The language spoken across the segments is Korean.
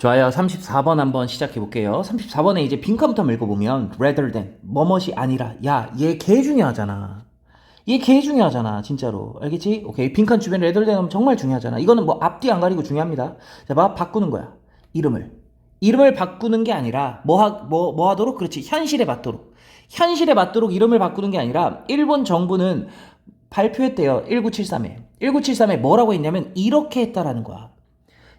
좋아요. 34번 한번 시작해 볼게요. 34번에 이제 빈 컴퓨터 읽어보면 rather than 뭐뭇이 아니라 야, 얘 개 중요하잖아. 얘 개 중요하잖아. 진짜로. 알겠지? 오케이. 빈칸 주변에 rather than 하면 정말 중요하잖아. 이거는 뭐 앞뒤 안 가리고 중요합니다. 자, 봐. 바꾸는 거야. 이름을 바꾸는 게 아니라 뭐 하도록? 그렇지. 현실에 맞도록. 현실에 맞도록 이름을 바꾸는 게 아니라 일본 정부는 발표했대요. 1973에. 1973에 뭐라고 했냐면 이렇게 했다라는 거야.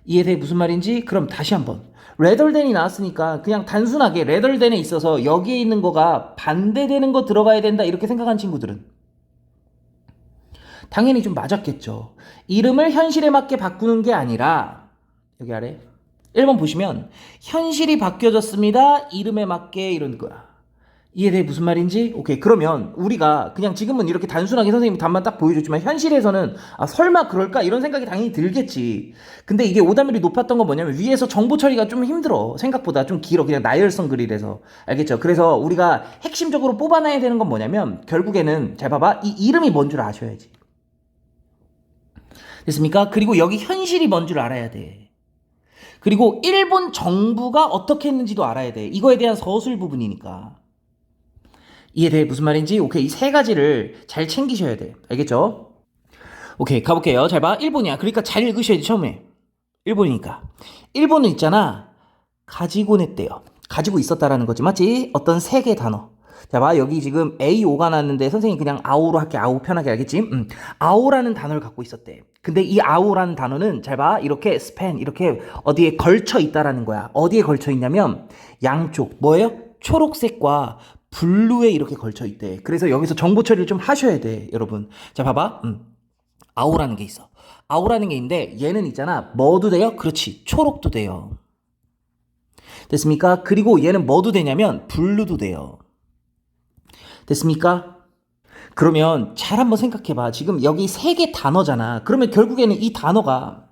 이해돼? 무슨 말인지? 그럼 다시 한번. rather than이 나왔으니까 그냥 단순하게 rather than에 있어서 여기에 있는 거가 반대되는 거 들어가야 된다 이렇게 생각한 친구들은 당연히 좀 맞았겠죠. 이름을 현실에 맞게 바꾸는 게 아니라 여기 아래 1번 보시면 현실이 바뀌어졌습니다. 이름에 맞게 이런 거야. 이해돼? 무슨 말인지? 오케이. 그러면 우리가 그냥 지금은 이렇게 단순하게 선생님이 답만 딱 보여줬지만 현실에서는 아 설마 그럴까? 이런 생각이 당연히 들겠지. 근데 이게 오답률이 높았던 건 뭐냐면 위에서 정보 처리가 좀 힘들어. 생각보다 좀 길어. 그냥 나열성 글이라서. 알겠죠? 그래서 우리가 핵심적으로 뽑아놔야 되는 건 뭐냐면 결국에는 잘 봐봐. 이 이름이 뭔 줄 아셔야지. 됐습니까? 그리고 여기 현실이 뭔 줄 알아야 돼. 그리고 일본 정부가 어떻게 했는지도 알아야 돼. 이거에 대한 서술 부분이니까. 이해돼? 무슨 말인지? 오케이. 이 세 가지를 잘 챙기셔야 돼. 알겠죠? 오케이. 가볼게요. 잘 봐. 일본이야. 그러니까 잘 읽으셔야지, 처음에. 일본이니까. 일본은 있잖아. 가지고 냈대요. 가지고 있었다라는 거지. 맞지? 어떤 세 개 단어. 자, 봐. 여기 지금 A5가 나왔는데 선생님 그냥 아오로 할게. 아오 편하게 알겠지? 아오라는 단어를 갖고 있었대. 근데 이 아오라는 단어는 잘 봐. 이렇게 스팬, 이렇게 어디에 걸쳐 있다라는 거야. 어디에 걸쳐 있냐면 양쪽. 뭐예요? 초록색과 블루에 이렇게 걸쳐 있대. 그래서 여기서 정보 처리를 좀 하셔야 돼, 여러분. 자, 봐봐. 아오라는 게 있어. 아오라는 게 있는데 얘는 있잖아. 뭐도 돼요? 그렇지. 초록도 돼요. 됐습니까? 그리고 얘는 뭐도 되냐면 블루도 돼요. 됐습니까? 그러면 잘 한번 생각해봐. 지금 여기 세 개 단어잖아. 그러면 결국에는 이 단어가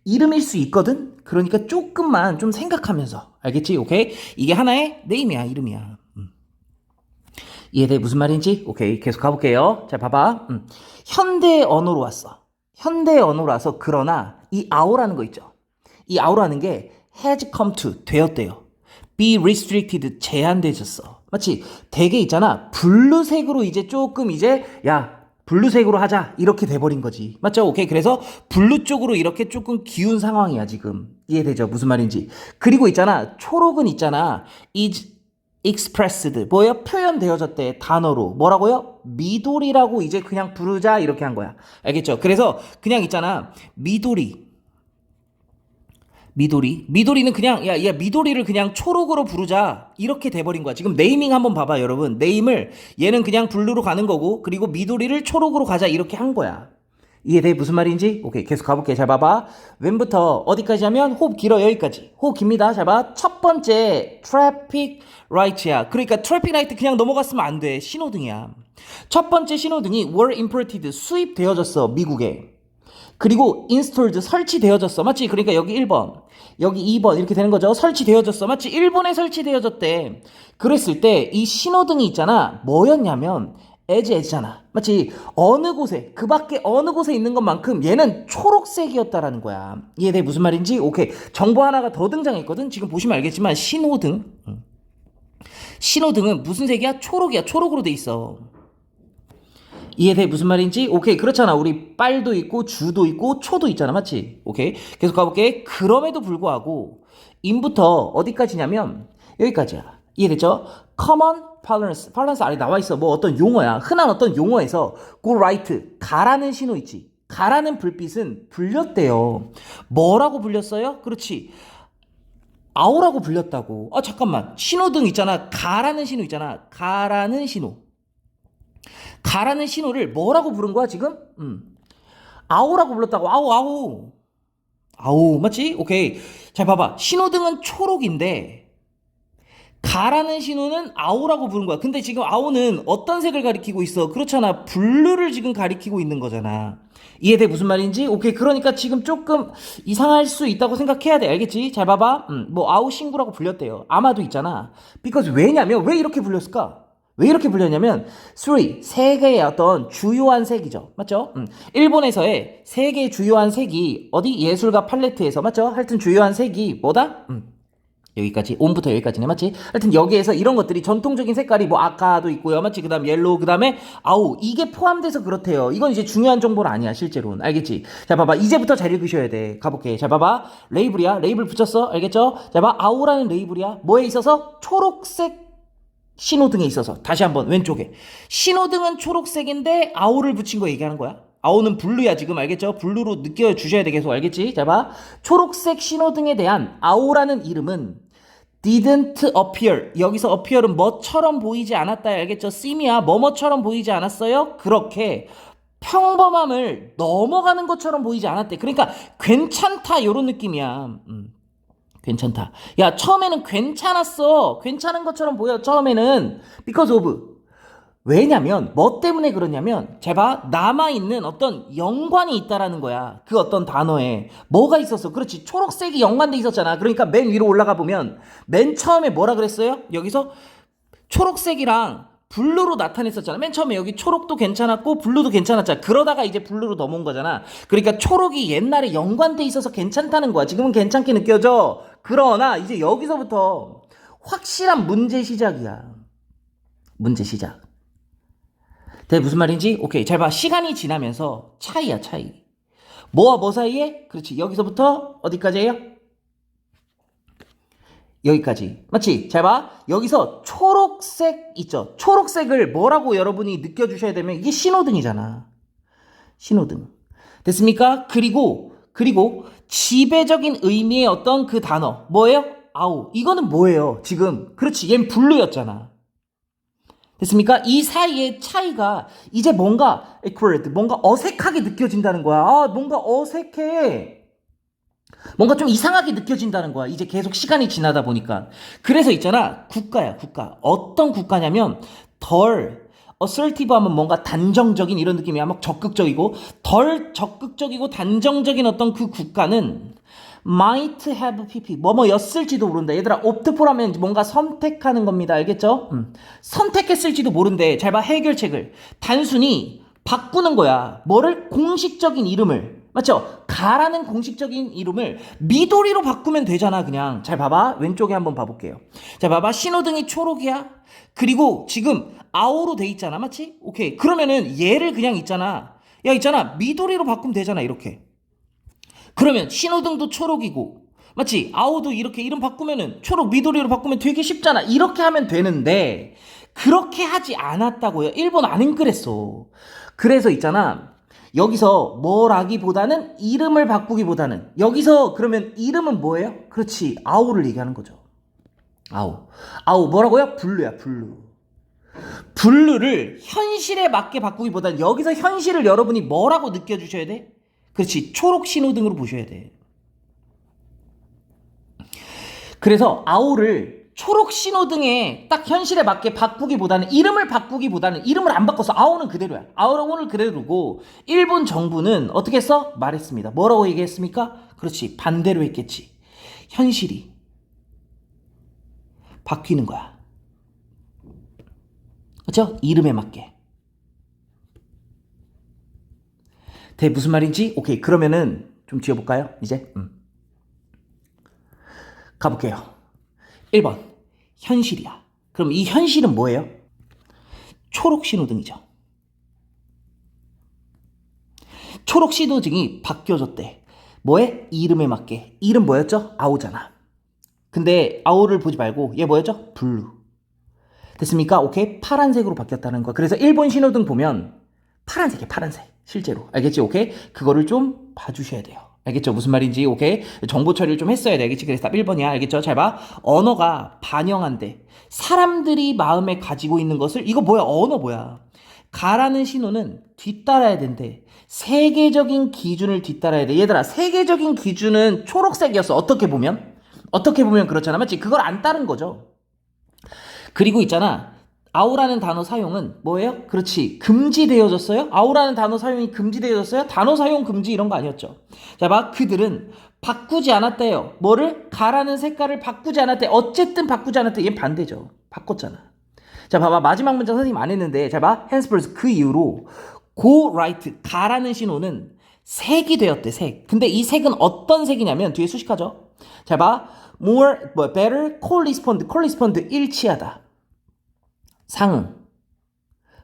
이름일 수 있거든? 그러니까 조금만 좀 생각하면서. 알겠지? 오케이? 이게 하나의 네임이야, 이름이야. 이해돼? 무슨 말인지? 오케이. 계속 가볼게요. 자, 봐봐. 현대 언어로 왔어. 현대 언어로 와서 그러나 이 아오라는 거 있죠. 이 아오라는 게 has come to 되었대요. be restricted 제한되졌어. 마치 되게 있잖아. 블루색으로 이제 조금 이제 야 블루색으로 하자 이렇게 돼버린 거지. 맞죠? 오케이. 그래서 블루 쪽으로 이렇게 조금 기운 상황이야 지금. 이해되죠? 무슨 말인지. 그리고 있잖아. 초록은 있잖아. is expressed 뭐예요? 표현되어졌대 단어로 뭐라고요? 미도리라고 이제 그냥 부르자 이렇게 한 거야. 알겠죠? 그래서 그냥 있잖아. 미도리는 그냥 야 미도리를 그냥 초록으로 부르자 이렇게 돼버린 거야. 지금 네이밍 한번 봐봐 여러분. 네임을 얘는 그냥 블루로 가는 거고 그리고 미도리를 초록으로 가자 이렇게 한 거야. 이해돼? 무슨 말인지? 오케이. 계속 가볼게. 잘 봐봐. 왼부터 어디까지 하면 호흡 길어. 여기까지. 호흡 깁니다. 잘 봐. 첫 번째 트래픽 라이트야. 그러니까 트래픽 라이트 그냥 넘어갔으면 안 돼. 신호등이야. 첫 번째 신호등이 were imported 수입되어졌어. 미국에. 그리고 installed 설치되어졌어. 맞지? 그러니까 여기 1번. 여기 2번 이렇게 되는 거죠. 설치되어졌어. 맞지? 일본에 설치되어졌대. 그랬을 때 이 신호등이 있잖아. 뭐였냐면 에즈잖아. 마치 어느 곳에 그 밖에 어느 곳에 있는 것만큼 얘는 초록색이었다라는 거야. 이해돼? 무슨 말인지? 오케이. 정보 하나가 더 등장했거든. 지금 보시면 알겠지만 신호등은 무슨 색이야? 초록이야. 초록으로 돼 있어. 이해돼? 무슨 말인지? 오케이. 그렇잖아. 우리 빨도 있고 주도 있고 초도 있잖아. 맞지? 오케이. 계속 가볼게. 그럼에도 불구하고 인부터 어디까지냐면 여기까지야. 이해됐죠? common parlance 아래 나와 있어. 뭐 어떤 용어야. 흔한 어떤 용어에서 go right 가라는 신호 있지. 가라는 불빛은 불렸대요. 뭐라고 불렸어요? 그렇지. 아오라고 불렸다고. 아 잠깐만. 신호등 있잖아. 가라는 신호 있잖아. 가라는 신호. 가라는 신호를 뭐라고 부른 거야 지금? 아오라고 불렀다고. 아오 맞지? 오케이. 잘 봐봐. 신호등은 초록인데 가라는 신호는 아오라고 부른 거야. 근데 지금 아오는 어떤 색을 가리키고 있어? 그렇잖아. 블루를 지금 가리키고 있는 거잖아. 이해돼? 무슨 말인지? 오케이. 그러니까 지금 조금 이상할 수 있다고 생각해야 돼. 알겠지? 잘 봐봐. 뭐 아오 신구라고 불렸대요. 아마도 있잖아. because 왜냐면 왜 이렇게 불렸을까? 왜 이렇게 불렸냐면 세 개의 어떤 주요한 색이죠. 맞죠? 일본에서의 세 개의 주요한 색이 어디 예술가 팔레트에서 맞죠? 하여튼 주요한 색이 뭐다? 여기까지 온부터 여기까지네 맞지? 하여튼 여기에서 이런 것들이 전통적인 색깔이 뭐 아까도 있고요 맞지? 그 다음 옐로우 그 다음에 아우 이게 포함돼서 그렇대요. 이건 이제 중요한 정보는 아니야 실제로는 알겠지? 자 봐봐 이제부터 잘 읽으셔야 돼. 가볼게. 자 봐봐 레이블이야. 레이블 붙였어 알겠죠? 자 봐 아우라는 레이블이야. 뭐에 있어서? 초록색 신호등에 있어서. 다시 한번 왼쪽에 신호등은 초록색인데 아우를 붙인 거 얘기하는 거야. 아우는 블루야 지금 알겠죠? 블루로 느껴주셔야 돼 계속 알겠지? 자 봐 초록색 신호등에 대한 아우라는 이름은 didn't appear. 여기서 appear은 뭐처럼 보이지 않았다 알겠죠? seem이야 뭐뭐처럼 보이지 않았어요? 그렇게 평범함을 넘어가는 것처럼 보이지 않았대. 그러니까 괜찮다 요런 느낌이야. 괜찮다. 야 처음에는 괜찮았어. 괜찮은 것처럼 보여 처음에는 because of. 왜냐면 뭐 때문에 그러냐면 제가 남아있는 어떤 연관이 있다라는 거야. 그 어떤 단어에 뭐가 있었어. 그렇지 초록색이 연관돼 있었잖아. 그러니까 맨 위로 올라가 보면 맨 처음에 뭐라 그랬어요? 여기서 초록색이랑 블루로 나타냈었잖아. 맨 처음에 여기 초록도 괜찮았고 블루도 괜찮았잖아. 그러다가 이제 블루로 넘어온 거잖아. 그러니까 초록이 옛날에 연관돼 있어서 괜찮다는 거야. 지금은 괜찮게 느껴져. 그러나 이제 여기서부터 확실한 문제 시작이야. 문제 시작. 무슨 말인지? 오케이. 잘 봐. 시간이 지나면서 차이야, 차이. 뭐와 뭐 사이에? 그렇지. 여기서부터 어디까지예요? 여기까지. 맞지? 잘 봐. 여기서 초록색 있죠? 초록색을 뭐라고 여러분이 느껴주셔야 되면 이게 신호등이잖아. 신호등. 됐습니까? 그리고 지배적인 의미의 어떤 그 단어. 뭐예요? 아우. 이거는 뭐예요? 지금. 그렇지. 얜 블루였잖아. 됐습니까? 이 사이의 차이가 이제 뭔가 뭔가 어색하게 느껴진다는 거야. 아, 뭔가 어색해. 뭔가 좀 이상하게 느껴진다는 거야. 이제 계속 시간이 지나다 보니까. 그래서 있잖아. 국가야, 국가. 어떤 국가냐면 덜 assertive 하면 뭔가 단정적인 이런 느낌이야. 막 적극적이고 덜 적극적이고 단정적인 어떤 그 국가는 might have pp 뭐뭐였을지도 모른다. 얘들아 opt for 하면 뭔가 선택하는 겁니다. 알겠죠? 선택했을지도 모른대. 잘 봐 해결책을 단순히 바꾸는 거야. 뭐를? 공식적인 이름을. 맞죠? 가라는 공식적인 이름을 미도리로 바꾸면 되잖아. 그냥 잘 봐봐. 왼쪽에 한번 봐볼게요. 자 봐봐 신호등이 초록이야. 그리고 지금 아오로 돼 있잖아. 맞지? 오케이. 그러면은 얘를 그냥 있잖아. 야 있잖아 미도리로 바꾸면 되잖아. 이렇게. 그러면 신호등도 초록이고 맞지? 아우도 이렇게 이름 바꾸면은 초록 미도리로 바꾸면 되게 쉽잖아. 이렇게 하면 되는데 그렇게 하지 않았다고요. 일본 안 그랬어. 그래서 있잖아 여기서 뭐라기보다는 이름을 바꾸기보다는 여기서 그러면 이름은 뭐예요? 그렇지 아우를 얘기하는 거죠. 아우 뭐라고요? 블루야 블루. 블루를 현실에 맞게 바꾸기보다는 여기서 현실을 여러분이 뭐라고 느껴주셔야 돼? 그렇지 초록 신호등으로 보셔야 돼. 그래서 아우를 초록 신호등에 딱 현실에 맞게 바꾸기보다는 이름을 바꾸기보다는 이름을 안 바꿔서 아우는 그대로야. 아우는 그대로고 일본 정부는 어떻게 했어? 말했습니다. 뭐라고 얘기했습니까? 그렇지 반대로 했겠지. 현실이 바뀌는 거야. 그렇죠? 이름에 맞게. 무슨 말인지? 오케이 그러면은 좀 지어볼까요? 이제 가볼게요. 1번 현실이야. 그럼 이 현실은 뭐예요? 초록 신호등이죠. 초록 신호등이 바뀌어졌대. 뭐에? 이름에 맞게. 이름 뭐였죠? 아오잖아. 근데 아오를 보지 말고 얘 뭐였죠? 블루. 됐습니까? 오케이 파란색으로 바뀌었다는 거. 그래서 일본 신호등 보면 파란색이야 파란색. 실제로 알겠지? 오케이 그거를 좀 봐주셔야 돼요. 알겠죠? 무슨 말인지 오케이 정보 처리를 좀 했어야 돼. 알겠지? 그래서 답 1번이야. 알겠죠? 잘 봐. 언어가 반영한대. 사람들이 마음에 가지고 있는 것을 이거 뭐야? 언어 뭐야? 가라는 신호는 뒤따라야 된대. 세계적인 기준을 뒤따라야 돼. 얘들아 세계적인 기준은 초록색이었어. 어떻게 보면 그렇잖아. 맞지? 그걸 안 따른 거죠. 그리고 있잖아 아우라는 단어 사용은 뭐예요? 그렇지 금지되어졌어요? 아우라는 단어 사용이 금지되어졌어요? 단어 사용 금지 이런 거 아니었죠. 자 봐 그들은 바꾸지 않았대요. 뭐를? 가라는 색깔을 바꾸지 않았대. 어쨌든 바꾸지 않았대. 얘 반대죠. 바꿨잖아. 자, 봐봐. 마지막 문장 선생님 안 했는데, 잘 봐. henceforth 그 이후로 go right, 가라는 신호는 색이 되었대, 색. 근데 이 색은 어떤 색이냐면, 뒤에 수식하죠. 잘 봐. more, better, correspond, 일치하다. 상응.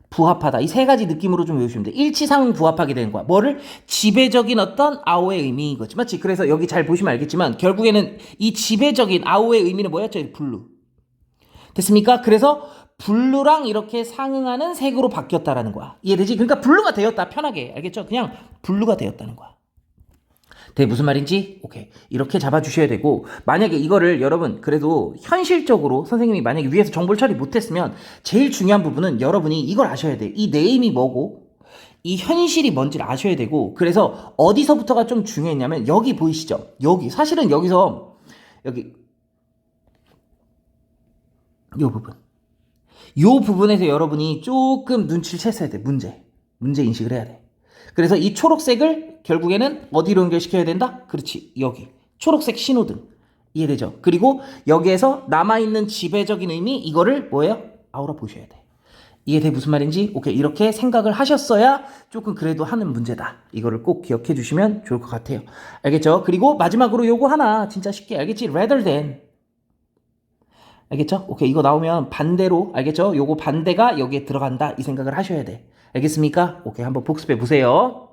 부합하다. 이 세 가지 느낌으로 좀 외우시면 돼. 일치상응 부합하게 되는 거야. 뭐를? 지배적인 어떤 아오의 의미인 거지. 맞지? 그래서 여기 잘 보시면 알겠지만 결국에는 이 지배적인 아오의 의미는 뭐였죠? 블루. 됐습니까? 그래서 블루랑 이렇게 상응하는 색으로 바뀌었다라는 거야. 이해되지? 그러니까 블루가 되었다. 편하게. 알겠죠? 그냥 블루가 되었다는 거야. 네, 무슨 말인지? 오케이. 이렇게 잡아주셔야 되고, 만약에 이거를 여러분, 그래도 현실적으로 선생님이 만약에 위에서 정보를 처리 못했으면, 제일 중요한 부분은 여러분이 이걸 아셔야 돼. 이 네임이 뭐고, 이 현실이 뭔지를 아셔야 되고, 그래서 어디서부터가 좀 중요했냐면, 여기 보이시죠? 여기. 사실은 여기서, 여기, 요 부분. 요 부분에서 여러분이 조금 눈치를 챘어야 돼. 문제 인식을 해야 돼. 그래서 이 초록색을 결국에는 어디로 연결시켜야 된다? 그렇지, 여기 초록색 신호등. 이해되죠? 그리고 여기에서 남아있는 지배적인 의미, 이거를 뭐예요? 아우라 보셔야 돼. 이해돼? 무슨 말인지? 오케이. 이렇게 생각을 하셨어야 조금 그래도 하는 문제다. 이거를 꼭 기억해 주시면 좋을 것 같아요. 알겠죠? 그리고 마지막으로 요거 하나 진짜 쉽게 알겠지? rather than. 알겠죠? 오케이. 이거 나오면 반대로, 알겠죠? 요거 반대가 여기에 들어간다. 이 생각을 하셔야 돼. 알겠습니까? 오케이. 한번 복습해 보세요.